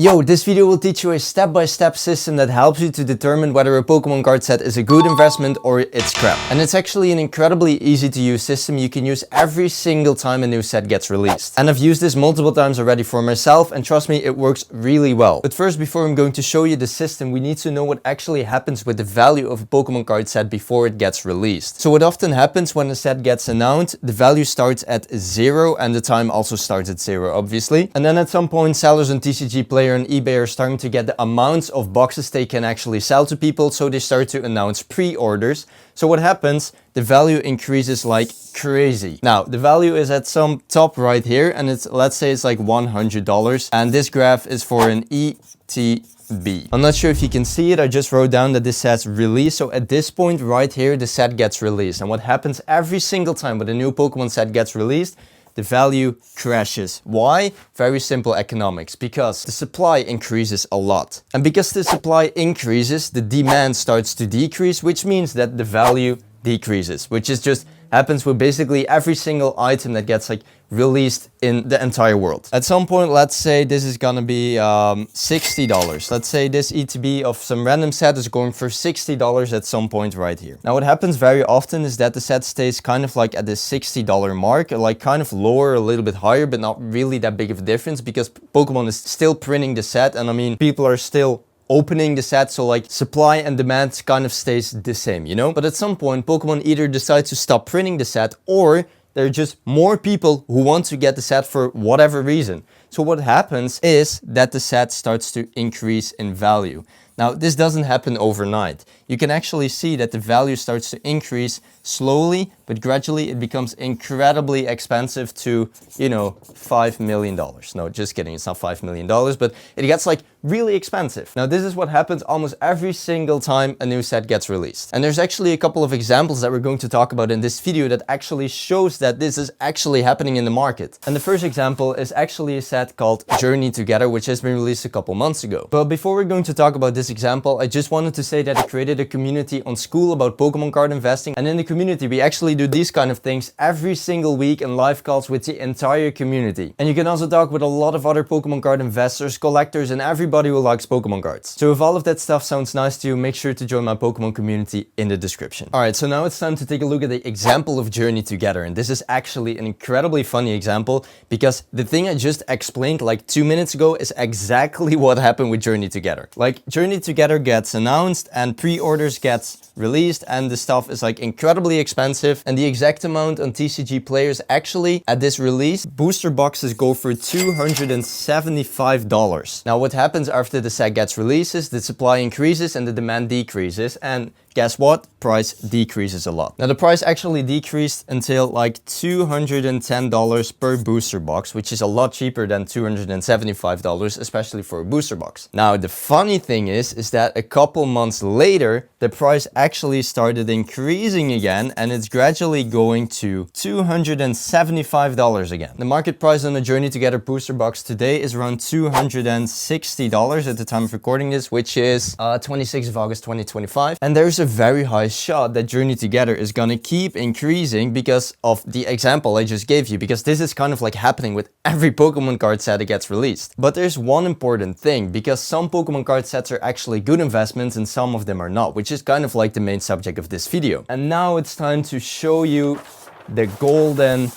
Yo, this video will teach you a step-by-step system that helps you to determine whether a Pokemon card set is a good investment or it's crap. And it's actually an incredibly easy to use system you can use every single time a new set gets released. And I've used this multiple times already for myself, and trust me, it works really well. But first, before I'm going to show you the system, we need to know what actually happens with the value of a Pokemon card set before it gets released. So what often happens when a set gets announced, the value starts at 0 and the time also starts at 0, obviously. And then at some point, sellers on TCG Player and eBay are starting to get the amounts of boxes they can actually sell to people, so they start to announce pre-orders. So what happens? The value increases like crazy. Now, the value is at some top right here, and it's, let's say it's like $100, and this graph is for an ETB. I'm not sure if you can see it, I just wrote down that this set's released. So at this point right here, the set gets released. And what happens every single time when a new Pokemon set gets released? The value crashes. Why? Very simple economics. Because the supply increases a lot. And because the supply increases, the demand starts to decrease, which means that the value decreases, which is just happens with basically every single item that gets like released in the entire world. At some point, let's say this is gonna be $60. Let's say this ETB of some random set is going for $60 at some point right here. Now what happens very often is that the set stays kind of like at the $60 mark, like kind of lower, a little bit higher, but not really that big of a difference because Pokemon is still printing the set, and I mean, people are still opening the set, so like supply and demand kind of stays the same, you know? But at some point, Pokemon either decide to stop printing the set, or there are just more people who want to get the set for whatever reason. So what happens is that the set starts to increase in value. Now, this doesn't happen overnight. You can actually see that the value starts to increase slowly, but gradually it becomes incredibly expensive to, you know, $5 million. No, just kidding, it's not $5 million, but it gets like really expensive. Now, this is what happens almost every single time a new set gets released. And there's actually a couple of examples that we're going to talk about in this video that actually shows that this is actually happening in the market. And the first example is actually a set called Journey Together, which has been released a couple months ago. But before we're going to talk about this example, I just wanted to say that I created a community on school about Pokemon card investing, and in the community we actually do these kind of things every single week in live calls with the entire community. And you can also talk with a lot of other Pokemon card investors, collectors, and everybody who likes Pokemon cards. So if all of that stuff sounds nice to you, make sure to join my Pokemon community in the description. Alright, so now it's time to take a look at the example of Journey Together, and this is actually an incredibly funny example because the thing I just explained like 2 minutes ago is exactly what happened with Journey Together. Like, Journey Together gets announced and pre-orders gets released, and the stuff is like incredibly expensive, and the exact amount on TCG Players actually at this release, booster boxes go for $275. Now what happens after the set gets released is the supply increases and the demand decreases, and guess what? Price decreases a lot. Now the price actually decreased until like $210 per booster box, which is a lot cheaper than $275, especially for a booster box. Now the funny thing is that a couple months later, the price actually started increasing again, and it's gradually going to $275 again. The market price on a Journey Together booster box today is around $260 at the time of recording this, which is 26th of August 2025. And there's a very high shot that Journey Together is gonna keep increasing because of the example I just gave you, because this is kind of like happening with every Pokemon card set that gets released. But there's one important thing, because some Pokemon card sets are actually good investments and some of them are not, which is kind of like the main subject of this video. And now it's time to show you the golden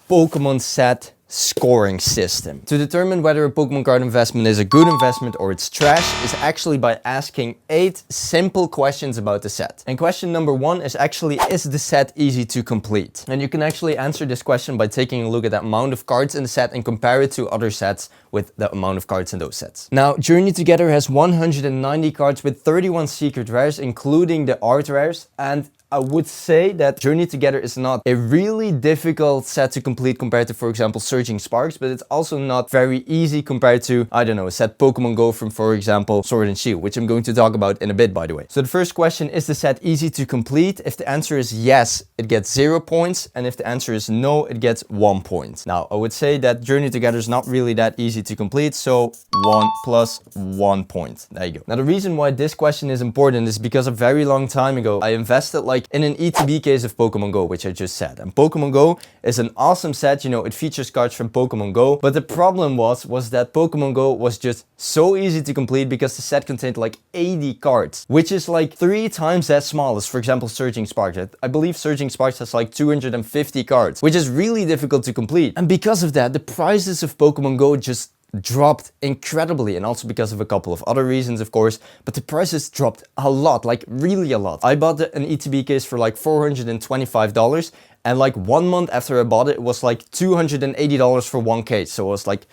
Pokemon set scoring system. To determine whether a Pokemon card investment is a good investment or it's trash is actually by asking 8 simple questions about the set. And question number 1 is actually, is the set easy to complete? And you can actually answer this question by taking a look at the amount of cards in the set and compare it to other sets with the amount of cards in those sets. Now, Journey Together has 190 cards with 31 secret rares, including the art rares, and I would say that Journey Together is not a really difficult set to complete compared to, for example, Surging Sparks, but it's also not very easy compared to, I don't know, a set Pokemon Go from, for example, Sword and Shield, which I'm going to talk about in a bit, by the way. So the first question, is the set easy to complete? If the answer is yes, it gets 0 points, and if the answer is no, it gets 1 point. Now, I would say that Journey Together is not really that easy to complete, so 1 plus 1 point. There you go. Now, the reason why this question is important is because a very long time ago, I invested like like in an ETB case of Pokemon Go, which I just said. And Pokemon Go is an awesome set, you know, it features cards from Pokemon Go, but the problem was that Pokemon Go was just so easy to complete because the set contained like 80 cards, which is like 3 times as small as, for example, Surging Sparks. I believe Surging Sparks has like 250 cards, which is really difficult to complete. And because of that, the prices of Pokemon Go just dropped incredibly, and also because of a couple of other reasons, of course, but the prices dropped a lot, like really a lot. I bought an ETB case for like $425, and like 1 month after I bought it, it was like $280 for one case. So I was like,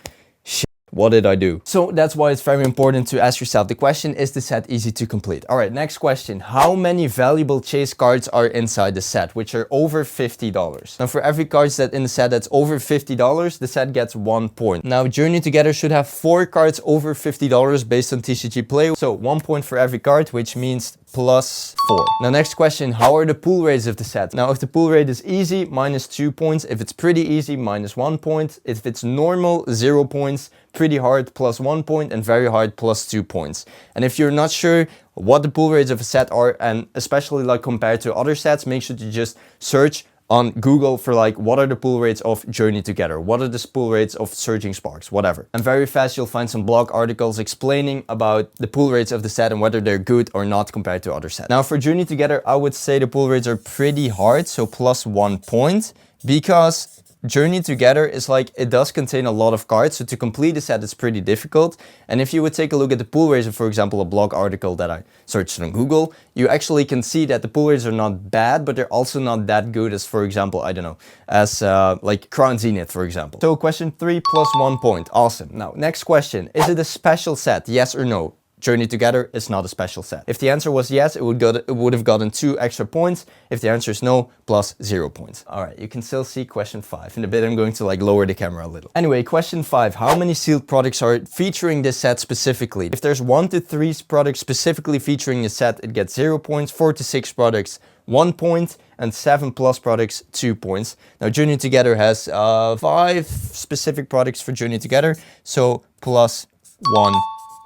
what did I do? So that's why it's very important to ask yourself the question, is the set easy to complete? All right, next question. How many valuable chase cards are inside the set, which are over $50? Now for every card set in the set that's over $50, the set gets 1 point. Now Journey Together should have 4 cards over $50 based on TCG Play. So 1 point for every card, which means plus 4. Now next question, how are the pull rates of the set? Now if the pull rate is easy, minus 2 points. If it's pretty easy, minus 1 point. If it's normal, 0 points. Pretty hard, plus 1 point, and very hard, plus 2 points. And if you're not sure what the pull rates of a set are, and especially like compared to other sets, make sure to just search on Google for like, what are the pull rates of Journey Together? What are the pull rates of Surging Sparks? Whatever. And very fast you'll find some blog articles explaining about the pull rates of the set and whether they're good or not compared to other sets. Now for Journey Together, I would say the pull rates are pretty hard, so plus 1 point, because Journey Together is like, it does contain a lot of cards, so to complete the set is pretty difficult. And if you would take a look at the pull rates of, for example, a blog article that I searched on Google, you actually can see that the pull rates are not bad, but they're also not that good as, for example, I don't know, as like Crown Zenith, for example. So question 3 plus 1 point. Awesome. Now, next question. Is it a special set? Yes or no? Journey Together is not a special set. If the answer was yes, it would have gotten 2 extra points. If the answer is no, plus 0 points. All right, you can still see question 5. In a bit, I'm going to like lower the camera a little. Anyway, question 5. How many sealed products are featuring this set specifically? If there's 1 to 3 products specifically featuring the set, it gets 0 points. 4 to 6 products, 1 point. And 7 plus products, 2 points. Now Journey Together has 5 specific products for Journey Together, so plus 1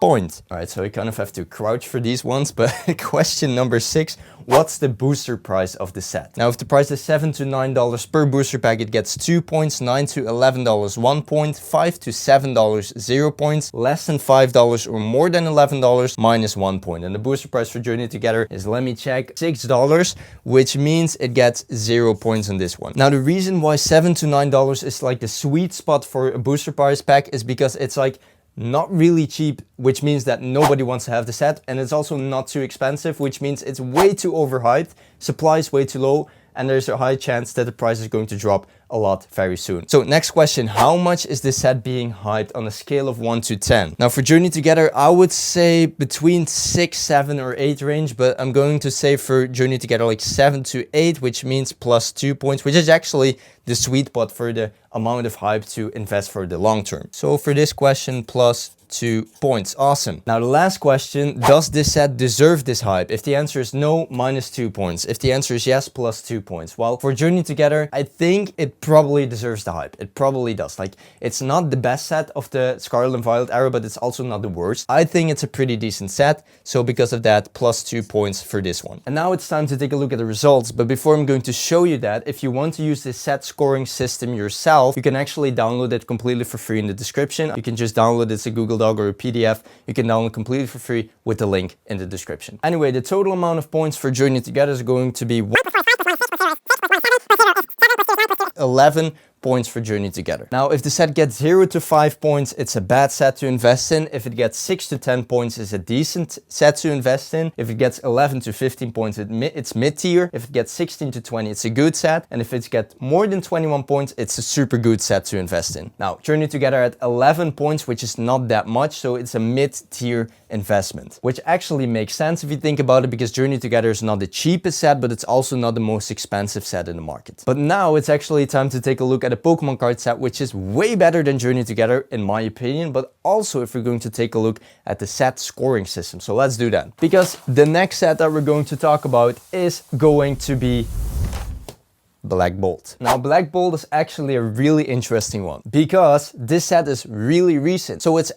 point. All right, so you kind of have to crouch for these ones, but question number 6, what's the booster price of the set? Now, if the price is $7 to $9 per booster pack, it gets 2 points, $9 to $11, 1 point, $5 to $7, 0 points, less than $5 or more than $11, minus 1 point. And the booster price for Journey Together is, let me check, $6, which means it gets 0 points on this one. Now, the reason why $7 to $9 is like the sweet spot for a booster price pack is because it's like not really cheap, which means that nobody wants to have the set, and it's also not too expensive, which means it's way too overhyped, supply is way too low, and there's a high chance that the price is going to drop a lot very soon. So next question, how much is this set being hyped on a scale of 1 to 10? Now for Journey Together, I would say between 6, 7 or 8 range, but I'm going to say for Journey Together like 7 to 8, which means plus 2 points, which is actually the sweet spot for the amount of hype to invest for the long term. So for this question, plus 2 points. Awesome. Now the last question, does this set deserve this hype? If the answer is no, minus 2 points. If the answer is yes, plus 2 points. Well, for Journey Together, I think it probably deserves the hype. It probably does. Like, it's not the best set of the Scarlet and Violet era, but it's also not the worst. I think it's a pretty decent set. So because of that, plus 2 points for this one. And now it's time to take a look at the results. But before I'm going to show you that, if you want to use this set scoring system yourself, you can actually download it completely for free in the description. You can just download it as a Google Doc or a PDF. You can download completely for free with the link in the description. Anyway, the total amount of points for Journey Together is going to be 11 points for Journey Together. Now, if the set gets 0 to 5 points, it's a bad set to invest in. If it gets 6 to 10 points, it's a decent set to invest in. If it gets 11 to 15 points, it's mid-tier. If it gets 16 to 20, it's a good set. And if it gets more than 21 points, it's a super good set to invest in. Now, Journey Together at 11 points, which is not that much, so it's a mid-tier investment, which actually makes sense if you think about it, because Journey Together is not the cheapest set, but it's also not the most expensive set in the market. But now it's actually time to take a look at a Pokemon card set, which is way better than Journey Together in my opinion, but also if we're going to take a look at the set scoring system. So let's do that, because the next set that we're going to talk about is going to be Black Bolt. Now, Black Bolt is actually a really interesting one because this set is really recent. So it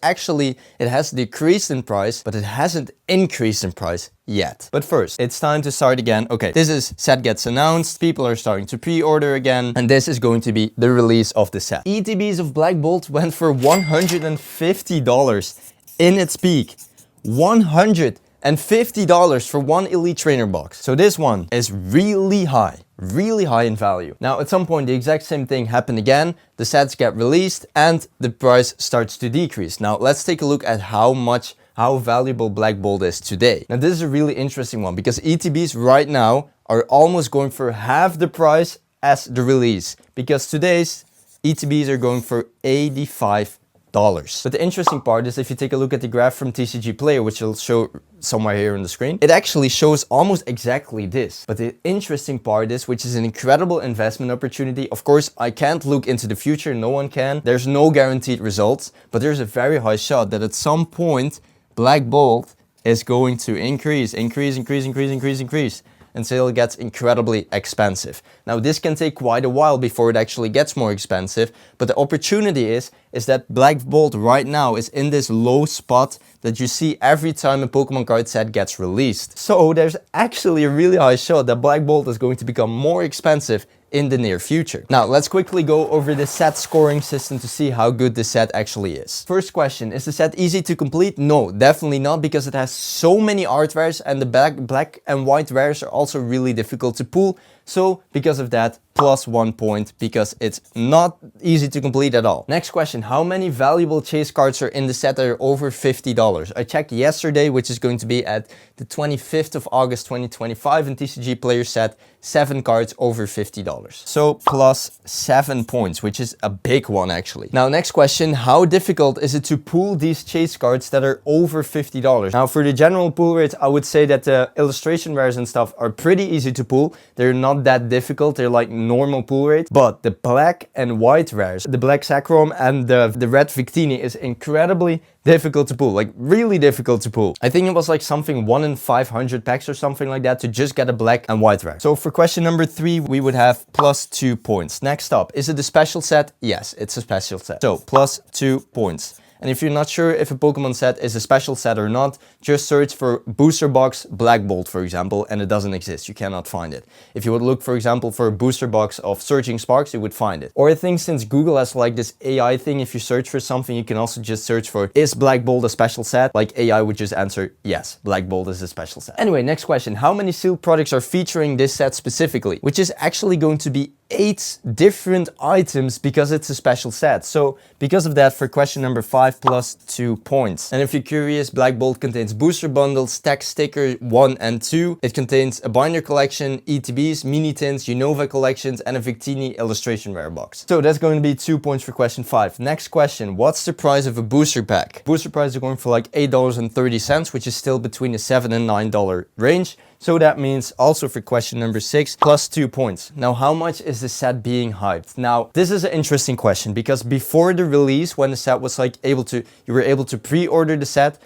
has decreased in price, but it hasn't increased in price yet. But first, it's time to start again. Okay, this is set gets announced, people are starting to pre-order again, and this is going to be the release of the set. ETBs of Black Bolt went for $150 in its peak. $150 for one Elite Trainer box. So this one is really high in value. Now, at some point, the exact same thing happened again. The sets get released and the price starts to decrease. Now, let's take a look at how valuable Black Bolt is today. Now, this is a really interesting one because ETBs right now are almost going for half the price as the release, because today's ETBs are going for $85. But the interesting part is if you take a look at the graph from TCG Player, which I'll show somewhere here on the screen, it actually shows almost exactly this. But the interesting part is, which is an incredible investment opportunity. Of course, I can't look into the future, no one can. There's no guaranteed results, but there's a very high shot that at some point, Black Bolt is going to increase until it gets incredibly expensive. Now, this can take quite a while before it actually gets more expensive, but the opportunity is that Black Bolt right now is in this low spot that you see every time a Pokemon card set gets released. So there's actually a really high shot that Black Bolt is going to become more expensive in the near future. Now, let's quickly go over the set scoring system to see how good the set actually is. First question, is the set easy to complete? No, definitely not, because it has so many art rares and the black and white rares are also really difficult to pull. So because of that, +1 point, because it's not easy to complete at all. Next question, how many valuable chase cards are in the set that are over $50? I checked yesterday, which is going to be at the 25th of August 2025, and TCG Player set 7 cards over $50. So +7 points, which is a big one actually. Now, next question, how difficult is it to pull these chase cards that are over $50? Now, for the general pull rate, I would say that the illustration rares and stuff are pretty easy to pull. They're not that difficult, they're like normal pull rate, but the black and white rares, the black Sacrom and the red Victini is incredibly difficult to pull, like really difficult to pull. I think it was like something 1 in 500 packs or something like that to just get a black and white rare. So for question number 3, we would have +2 points. Next up, is it a special set? Yes, it's a special set. So +2 points. And if you're not sure if a Pokemon set is a special set or not, just search for booster box Black Bolt, for example, and it doesn't exist. You cannot find it. If you would look, for example, for a booster box of Surging Sparks, you would find it. Or I think since Google has like this AI thing, if you search for something, you can also just search for, is Black Bolt a special set? Like AI would just answer, yes, Black Bolt is a special set. Anyway, next question. How many sealed products are featuring this set specifically? Which is actually going to be 8 different items because it's a special set. So because of that, for question number 5, +2 points. And if you're curious, Black Bolt contains booster bundles, stack sticker 1 and 2. It contains a binder collection, ETBs, mini tins, Unova collections, and a Victini illustration rare box. So that's going to be 2 points for question 5. Next question, what's the price of a booster pack? Booster prices are going for like $8.30, which is still between the $7 and $9 range. So that means also for question number 6, +2 points. Now, how much is the set being hyped? Now, this is an interesting question because before the release, when the set was like you were able to pre-order the set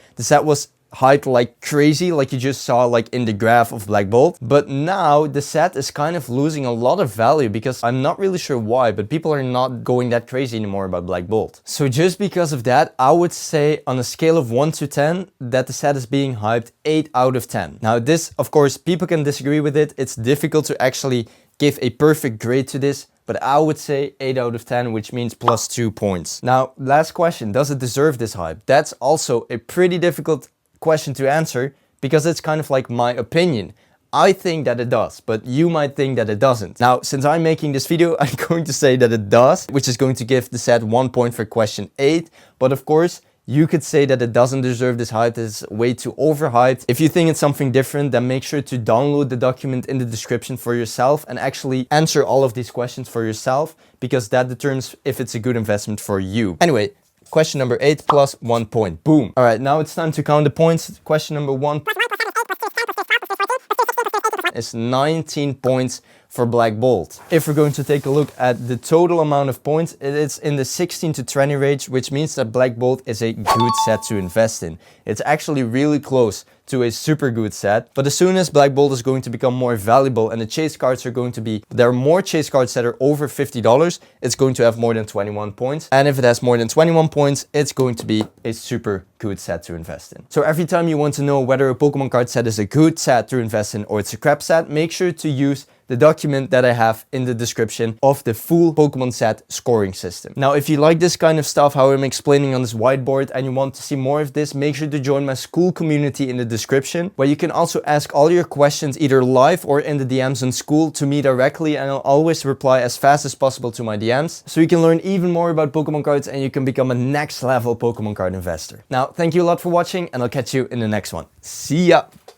was hyped like crazy, like you just saw like in the graph of Black Bolt. But now the set is kind of losing a lot of value because I'm not really sure why, but people are not going that crazy anymore about Black Bolt. So just because of that, I would say on a scale of 1 to 10 that the set is being hyped 8 out of 10. Now this, of course, people can disagree with it. It's difficult to actually give a perfect grade to this, but I would say 8 out of 10, which means +2 points. Now, last question, does it deserve this hype? That's also a pretty difficult question to answer because it's kind of like my opinion. I think that it does, but you might think that it doesn't. Now, since I'm making this video, I'm going to say that it does, which is going to give the set 1 point for question 8. But of course, you could say that it doesn't deserve this hype, it's way too overhyped. If you think it's something different, then make sure to download the document in the description for yourself and actually answer all of these questions for yourself, because that determines if it's a good investment for you. Anyway, question number 8 +1 point. Boom. All right, now it's time to count the points. Question number 1 is 19 points for Black Bolt. If we're going to take a look at the total amount of points, it is in the 16 to 20 range, which means that Black Bolt is a good set to invest in. It's actually really close to a super good set, but as soon as Black Bolt is going to become more valuable and the chase cards are going to be, there are more chase cards that are over $50, it's going to have more than 21 points. And if it has more than 21 points, it's going to be a super good set to invest in. So every time you want to know whether a Pokemon card set is a good set to invest in or it's a crap set, make sure to use the document that I have in the description of the full Pokemon set scoring system. Now, if you like this kind of stuff, how I'm explaining on this whiteboard, and you want to see more of this, make sure to join my school community in the description, where you can also ask all your questions either live or in the DMs in school to me directly, and I'll always reply as fast as possible to my DMs, so you can learn even more about Pokemon cards and you can become a next level Pokemon card investor. Now, thank you a lot for watching, and I'll catch you in the next one. See ya!